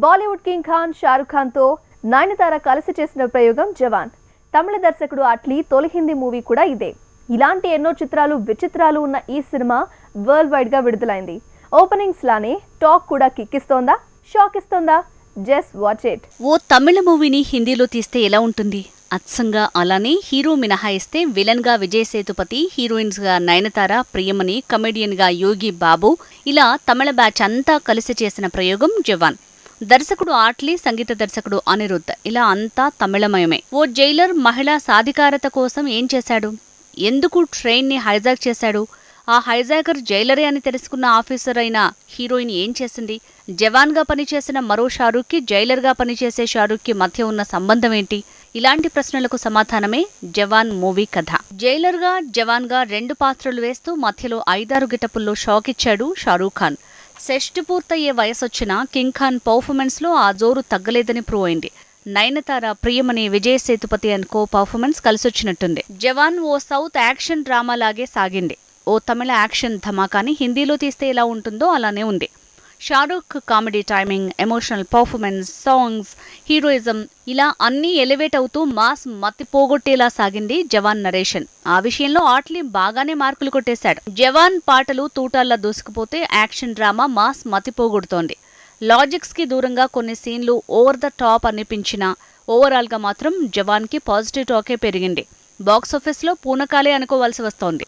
Bollywood king Khan Shahrukh Khan తో నయనతార కలిసి చేసిన ప్రయోగం జవాన్. తమిళ దర్శకుడు అట్లీ తొలి హిందీ మూవీ కూడా ఇదే. ఇలాంటి ఎన్నో చిత్రాలు విచిత్రాలు ఉన్న ఈ సినిమా వరల్డ్ వైడ్ గా విడుదలైంది. ఓపెనింగ్స్ లానే టాక్ కూడా కిక్కిస్తోందా, షాక్ ఇస్తోందా? Just watch it. ఓ తమిళ మూవీని హిందీలో తీస్తే ఎలా ఉంటుంది? అచ్చంగా అలానే హీరో మినహాయిస్తే విలన్ గా విజయ్ సేతుపతి, హీరోయిన్స్ గా నయనతార, ప్రియమణి, కమెడియన్ గా యోగి బాబు, ఇలా తమిళ బ్యాచ్ అంతా కలిసి చేసిన ప్రయోగం జవాన్. దర్శకుడు ఆట్లీ, సంగీత దర్శకుడు అనిరుద్ధ్, ఇలా అంతా తమిళమయమే. ఓ జైలర్ మహిళా సాధికారత కోసం ఏం చేశాడు? ఎందుకు ట్రైన్ ని హైజాక్ చేశాడు? ఆ హైజాకర్ జైలరే అని తెలుసుకున్న ఆఫీసర్ అయిన హీరోయిన్ ఏం చేసింది? జవాన్ గా పనిచేసిన మరో షారూఖ్ కి, జైలర్ గా పనిచేసే షారూఖ్ కి మధ్య ఉన్న సంబంధం ఏంటి? ఇలాంటి ప్రశ్నలకు సమాధానమే జవాన్ మూవీ కథ. జైలర్ గా, జవాన్ గా రెండు పాత్రలు వేస్తూ మధ్యలో 5-6 గెటపుల్లో షాక్ ఇచ్చాడు షారూఖ్ ఖాన్. సెస్ట్ పూర్తయ్యే వయసొచ్చిన కింగ్ ఖాన్ పర్ఫార్మెన్స్ లో ఆ జోరు తగ్గలేదని ప్రూవ్ అయింది. Nayanthara, Priyamani, Vijay Sethupathi and co performance కలిసొచ్చినట్టుంది. జవాన్ ఓ సౌత్ యాక్షన్ డ్రామా లాగే సాగింది. ఓ తమిళ యాక్షన్ ధమాకాని హిందీలో తీస్తే ఎలా ఉంటుందో అలానే ఉంది. Shah Rukh comedy timing, emotional performance, songs, heroism, ఇలా అన్నీ ఎలివేట్ అవుతూ మాస్ మతిపోగొట్టేలా సాగింది జవాన్ నరేషన్. ఆ విషయంలో ఆట్లీ బాగానే మార్కులు కొట్టేశాడు. జవాన్ పాటలు తూటాల్లా దూసుకుపోతే యాక్షన్ డ్రామా మాస్ మతిపోగొడుతోంది. లాజిక్స్ కి దూరంగా కొన్ని సీన్లు ఓవర్ ద టాప్ అనిపించినా ఓవరాల్ గా మాత్రం జవాన్ కి పాజిటివ్ టాకే పెరిగింది. బాక్సాఫీస్ లో పూనకాలే అనుకోవాల్సి వస్తోంది.